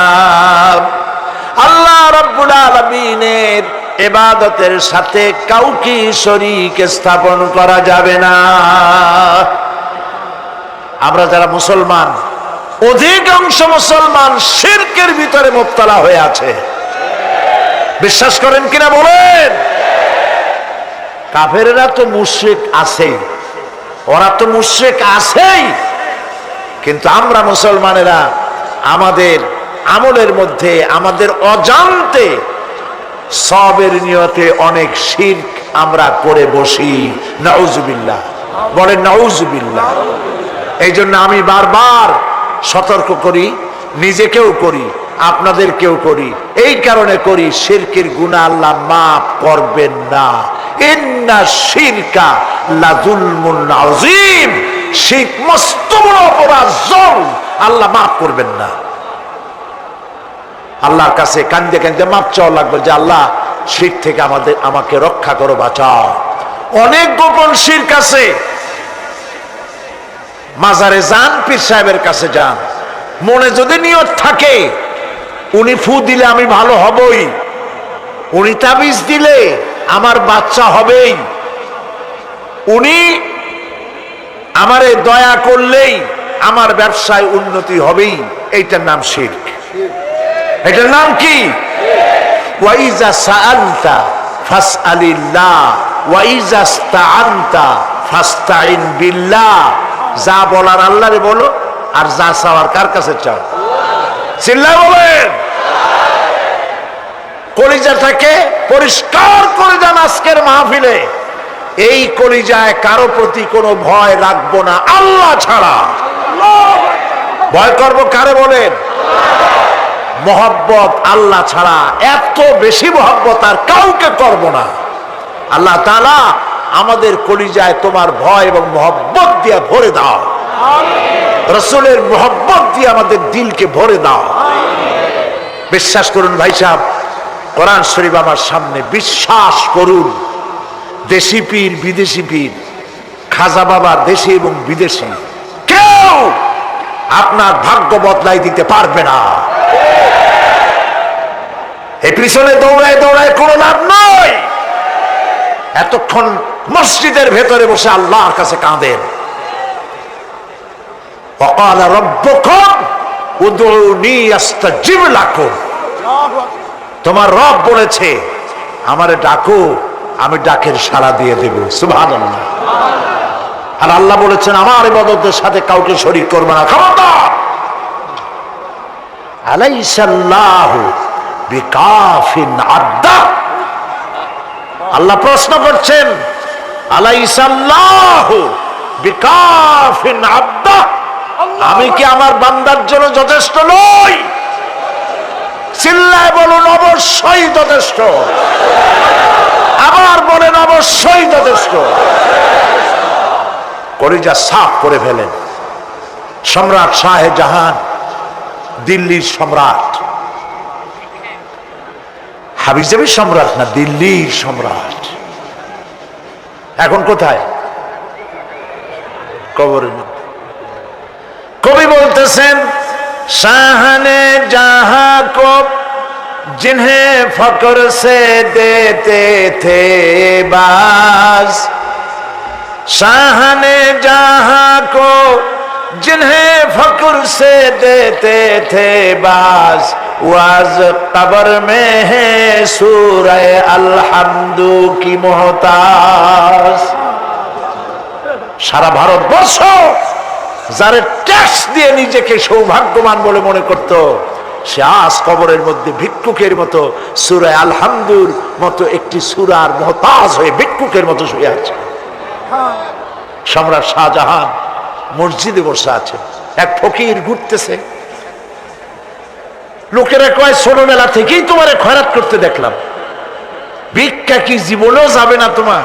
আল্লাহ রাব্বুল আলামিনের ইবাদতের সাথে কাউকে শরীক স্থাপন করা যাবে না। আমরা যারা মুসলমান, অধিকাংশ মুসলমান শিরকের ভিতরে মুবতালা হয়ে আছে। বিশ্বাস করেন কিনা বলেন? কাফেরেরা তো মুশরিক আছেই, ওরা তো মুশরিক আছেই, কিন্তু আমরা মুসলমানেরা আমাদের আমলের মধ্যে আমাদের অজান্তে সবের নিয়তে অনেক শিরক আমরা করে বসি। নাউজুবিল্লাহ, বলেন নাউজুবিল্লাহ। এই জন্য আমি বারবার সতর্ক করি, নিজেকেও করি, আপনাদেরকেও করি। এই কারণে করি, শিরকের গুনাহ আল্লাহ মাফ করবেন না। ইন্না শিরকা লাযুলমুন আযীম, শিরক মস্ত বড় অপরাধ, জুলম, আল্লাহ মাফ করবেন না। আল্লাহর কাছে কান্দে কান্দে মাপ চাওয়া লাগবে যে আল্লাহ শিরক থেকে আমাকে রক্ষা করো, বাঁচাও। অনেক গোপন শিরক আছে। মাজারে যান, পীর সাহেবের কাছে যান, মনে যদি নিয়ত থাকে উনি ফু দিলে আমি ভালো হবই, উনি তাবিজ দিলে আমার বাচ্চা হবেই, উনি আমারে দয়া করলেই আমার ব্যবসায় উন্নতি হবেই, এইটার নাম শিরক। এটার নাম কি? ওয়াইজা সাআলতা ফাসআলিল্লাহ ওয়াইজা ইসতাআনতা ফাসতাইন বিল্লাহ। যা বলার আল্লাহরে বলো, আর যা চাওয়ার কার কাছে চাও? চিল্লায় বলেন। কলিজাটাকে পরিষ্কার করে যান আজকের মাহফিলে। এই কলিজায় কারো প্রতি কোনো ভয় রাখবো না আল্লাহ ছাড়া। ভয় করবো কারে বলেন? মহব্বত আল্লাহ ছাড়া, এত বেশি মহব্বত আর কাউকে করব না। আল্লাহ তাআলা আমাদের কলিজায় তোমার ভয় এবং মহব্বত দিয়ে ভরে দাও। রাসূলের মহব্বত দিয়ে আমাদের দিলকে ভরে দাও। বিশ্বাস করুন ভাই সাহেব, কোরআন শরীফ আমার সামনে, বিশ্বাস করুন, দেশি পীর বিদেশি পীর, খাজা বাবা দেশি এবং বিদেশি, কেউ আপনার ভাগ্য বদলাই দিতে পারবে না। এই পিছনে দৌড়ায় দৌড়ায় কোনো লাভ নয়। এতক্ষণ মসজিদের ভেতরে বসে আল্লাহর কাছে কাঁদেন। ওয়াকালা রাব্বুকুম উদউনি আস্তাজিব লাকুম। তোমার রব বলেছে আমারে ডাকো, আমি ডাকের সাড়া দিয়ে দেব। সুবহানাল্লাহ। আর আল্লাহ বলেছেন আমার ইবাদতের সাথে কাউকে শরীক করবে না। খবরদার। আলাইসাল্লাহু বিকাফিন আব্দা। আল্লাহ প্রশ্ন করছেন, আলাইসাল্লাহু বিকাফিন আব্দা, আমি কি আমার বান্দার জন্য যথেষ্ট নই? চিল্লায় বলুন অবশ্যই যথেষ্ট। আবার বলেন অবশ্যই যথেষ্ট। কলিজা সাফ করে ফেলেন। সম্রাট শাহজাহান, দিল্লির সম্রাট, হাবিজাবি সম্রাট না, দিল্লির সম্রাট। এখন কোথায়? কবরে। কবি বলতেছেন, শাহনে জাহাं को जिन्हें फक्र से देते थे बाज, शाहने जहां को जिन्हें फक्र से देते थे बाज, वाज कब्र में है सूरह अलहम्दु की मोहताज। সারা ভারতবর্ষ যারা ট্যাক্স দিয়ে নিজেকে সৌভাগ্যবান বলে মনে করত, সে আজ কবরের মধ্যে ভিক্ষুকের মতো সূরা আলহামদুর মতো একটি সূরার মুহতাজ হয়ে ভিক্ষুকের মতো শুয়ে আছে। সম্রাট শাহজাহান মসজিদে বসে আছে, এক ফকির ঘুরতেছে। লোকেরা কয় ছোটবেলা থেকেই তোমারে খয়রাত করতে দেখলাম, ভিক্ষা কি জীবনেও যাবে না তোমার?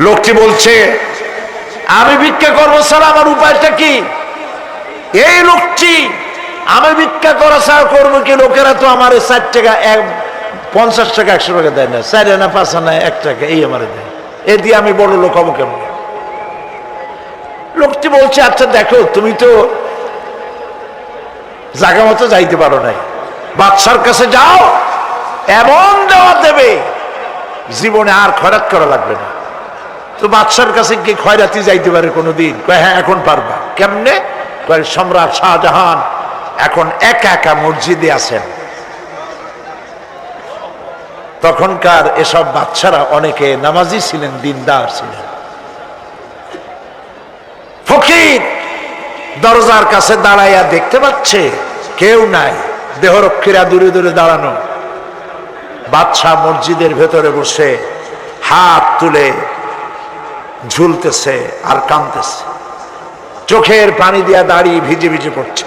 লোকটি বলছে আমি ভিক্ষা করবো স্যার, আমার উপায়টা কি? এই লোকটি আমি ভিক্ষা করা ছাড়া করবো কি? লোকেরা তো আমার 60 টাকা 50 টাকা 100 টাকা দেয় না, 4 আনা 5 আনা 1 টাকা এই আমার দেয়, এ দিয়ে আমি বড় লোক হবো কেমন? লোকটি বলছে আচ্ছা দেখো, তুমি তো জায়গা মতো যাইতে পারো নাই, বাদশার কাছে যাও, এমন দেওয়া দেবে জীবনে আর খয়রাত করা লাগবে না। তো বাদশার কাছে কি খয়রাতি যাইতে পারে কোনোদিন? কয় হ্যাঁ এখন পারবা। কেমনে? কয় সম্রাট শাহজাহান এখন একা একা মসজিদে আছেন। তখনকার এসব বাদশারা অনেকে নামাজি ছিলেন, দিনদার ছিলেন। ফকির দরজার কাছে দাঁড়াইয়া দেখতে পাচ্ছে কেউ নাই, দেহরক্ষীরা দূরে দূরে দাঁড়ানো। বাদশাহ মসজিদের ভেতরে বসে হাত তুলে ঝুলতেছে আর কাঁদতেছে, চোখের পানি দিয়া দাঁড়িয়ে ভিজে ভিজে পড়ছে।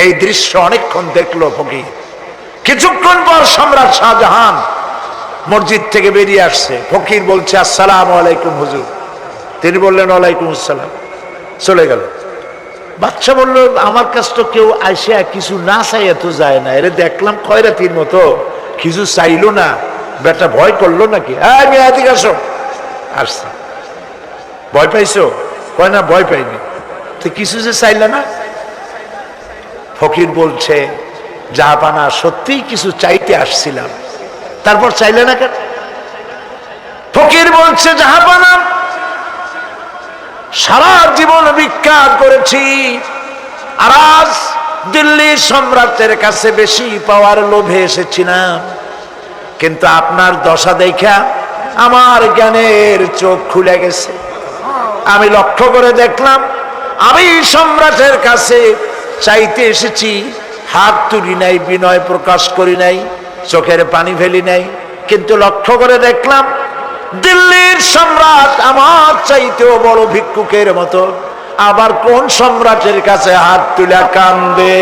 এই দৃশ্য অনেকক্ষণ দেখলো ফকির। কিছুক্ষণ পর সম্রাট শাহজাহান মসজিদ থেকে বেরিয়ে আসছে। ফকির বলছে আসসালামু আলাইকুম হুজুর। তিনি বললেন ওয়ালাইকুম আসসালাম, চলে গেল। বাদশা বলল আমার কাছে তো কেউ আইসা কিছু না চাইয়া তো যায় না, এরে দেখলাম খয়রাতির মতো কিছু চাইলো না, বেটা ভয় করলো নাকি? হ্যাঁ আমি এদিকে আসো। আসছে। ভয় পাইছো? কয় না ভয় পাইনি। তো কিছু যে চাইলে না? ফকির বলছে জাহাপানা সত্যিই কিছু চাইতে আসছিলাম, তারপর চাইলে না কেন? ফকির বলছে জাহাপানা সারা জীবন ভিক্ষা করেছি, আর আজ দিল্লির সম্রাটের কাছে বেশি পাওয়ার লোভে এসেছিলাম, কিন্তু আপনার দশা দেখা আমার জ্ঞানের চোখ খুলে গেছে। আমি লক্ষ্য করে দেখলাম আমি সম্রাটের কাছে চাইতে এসেছি, হাত তুলি নাই, বিনয় প্রকাশ করি নাই, চোখের পানি ফেলি নাই, কিন্তু লক্ষ্য করে দেখলাম দিল্লির সম্রাট আমার চাইতেও বড় ভিক্ষুকের মতো। আবার কোন সম্রাটের কাছে হাত তুলে কান্দে?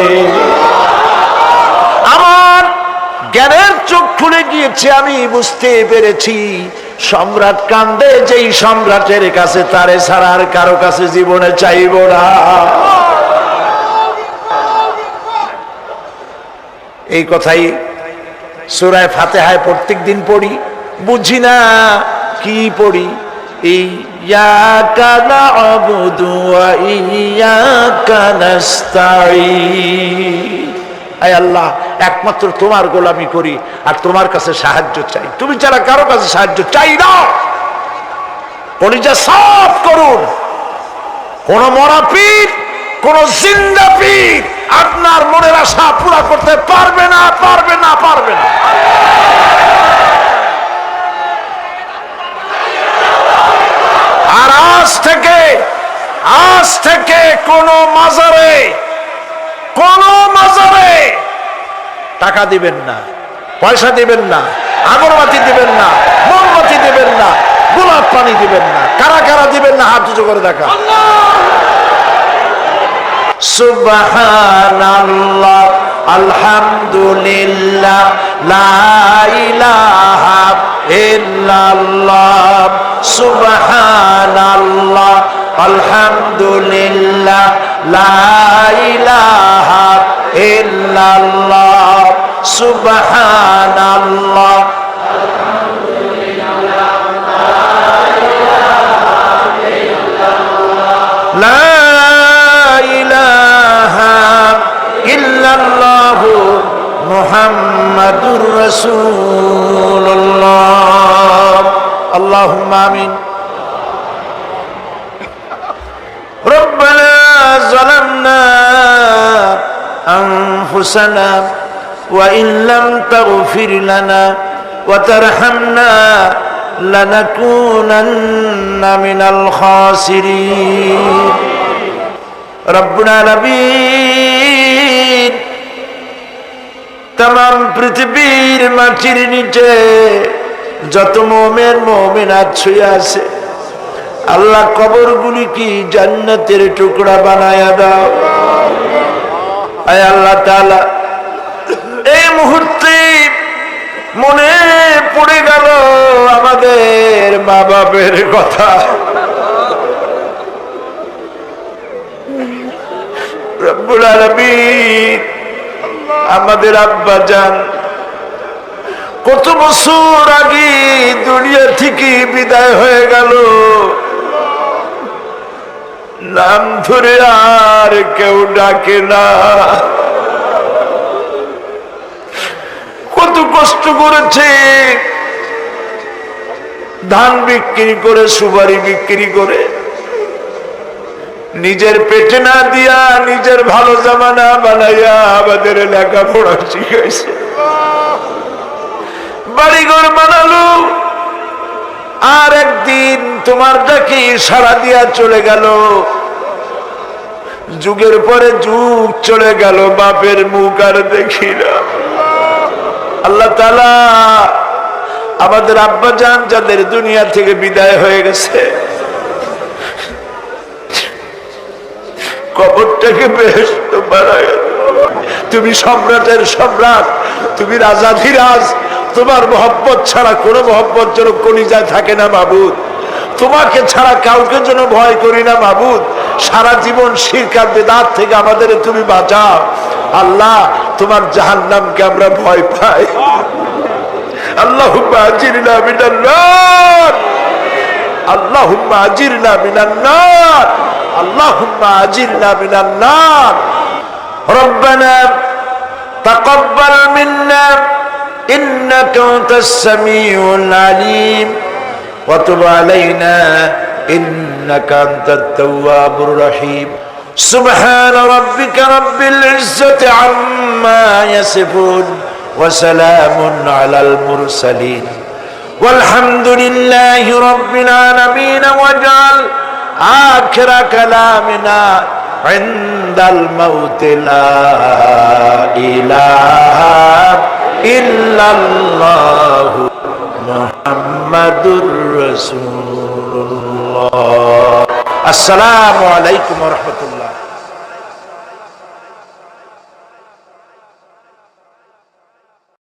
আমার জ্ঞানের চোখ খুলে গিয়েছে, আমি বুঝতে পেরেছি সম্রাট কান্দে যেই সম্রাটের কাছে, তারে ছাড়া আর কারো কাছে জীবনে চাইব না। এই কথাই সূরা ফাতিহায় প্রত্যেক দিন পড়ি, বুঝি না কি পড়ি। ইয়াকা না'বুদু ওয়া ইয়াকা নাস্তাঈন। আয় আল্লাহ, একমাত্র তোমার গোলামি করি আর তোমার কাছে সাহায্য চাই, তুমি ছাড়া কারো কাছে সাহায্য চাই না। কলিজা সাফ করুন। কোন মরা পীর, কোন জিন্দা পীর আপনার মনের আশা পুরা করতে পারবে না, পারবে না, পারবে না। আর আজ থেকে কোন মাজারে টাকা দিবেন না, পয়সা দিবেন না, আগরবাতি দিবেন না, মোমবাতি দিবেন না, গোলাপ পানি দিবেন না। কারা কারা দিবেন না হাত উঁচু করে দেখা। সুবহানাল্লাহ, আলহামদুলিল্লাহ, লা ইলাহা ইল্লাল্লাহ। সুবহানাল্লাহ, আলহামদুলিল্লাহ, লা ইলাহা ইল্লাল্লাহ। সুবহানাল্লাহ, লা ইলাহা ইল্লাল্লাহু মুহাম্মাদুর রাসূলুল্লাহ। আল্লাহুম্মা আমিন। রব্বানা যালামনা আনফুসানা ওয়া ইন লাম তাগফির লানা ওয়া তারহামনা লানাকুনান্না মিনাল খাসিরিন। রব্বুল আলামিন, তামাম পৃথিবীর মাটির নিচে যত মুমিন মুমিনাত শুয়ে আছে আল্লাহ কবরগুলি কি জান্নাতের টুকরা বানায়া দাও। আয় আল্লাহ তাআলা, এই মুহূর্তে মনে পড়ে গেল আমাদের মা বাপের কথা। রব্বুল আলামিন আমাদের আব্বা জান কত বছর আগে দুনিয়া থেকে বিদায় হয়ে গেল, নাম ধরে আর কেউ ডাকে না। কত কষ্ট করেছে, ধান বিক্রি করে, সুপারি বিক্রি করে, নিজের পেটে না দিয়া নিজের ভালো জামা না বানাইয়া আমাদের লেখাপড়া শিখাইছে, বাড়িঘর বানালো। আর একদিন তোমার ডাকে সাড়া দিয়া চলে গেল, যুগের পরে যুগ চলে গেল, বাপের মুখ আর দেখি না। আল্লাহ তাআলা আমাদের আব্বা জান যাদের দুনিয়া থেকে বিদায় হয়ে গেছে, কবরটাকে বেহেশত বানায়। তুমি সম্রাটের সম্রাট, তুমি রাজাধিরাজ, তোমার মহব্বত ছাড়া কোনো মহব্বত যেন কলিজায় থাকে না মাবুদ। তোমাকে ছাড়া কাউকে যেন ভয় করি না মাবুদ। সারা জীবন শিরক আর বিদআত থেকে আমাদের তুমি বাঁচাও আল্লাহ। তোমার জাহান্নামকে আমরা ভয় পাই। আল্লাহুম্মা আজিরনা মিনান নার, আল্লাহুম্মা আজিরনা মিনান নার, আল্লাহুম্মা আজিরনা মিনান নার। রব্বানা তাকাব্বাল মিন্না ইন্নাকা আনতাস সামিউল আলিম ওয়া তুব আলাইনা ইন্নাকা আনতাত তাওয়াবুর রহিম। সুবহান রাব্বিকা রাব্বিল ইজ্জাতি আম্মা ইয়াসিফুন ওয়া সালামুন আলাল মুরসালিন ওয়ালহামদুলিল্লাহি রাব্বিল আলামিন। ওয়াজআল আখিরা কালামিনা ইনদাল মাউত লা ইলাহা ইল্লাল্লাহ মুহাম্মাদুর রাসূলুল্লাহ। আসসালামু আলাইকুম ওয়া রাহমাতুল্লাহ।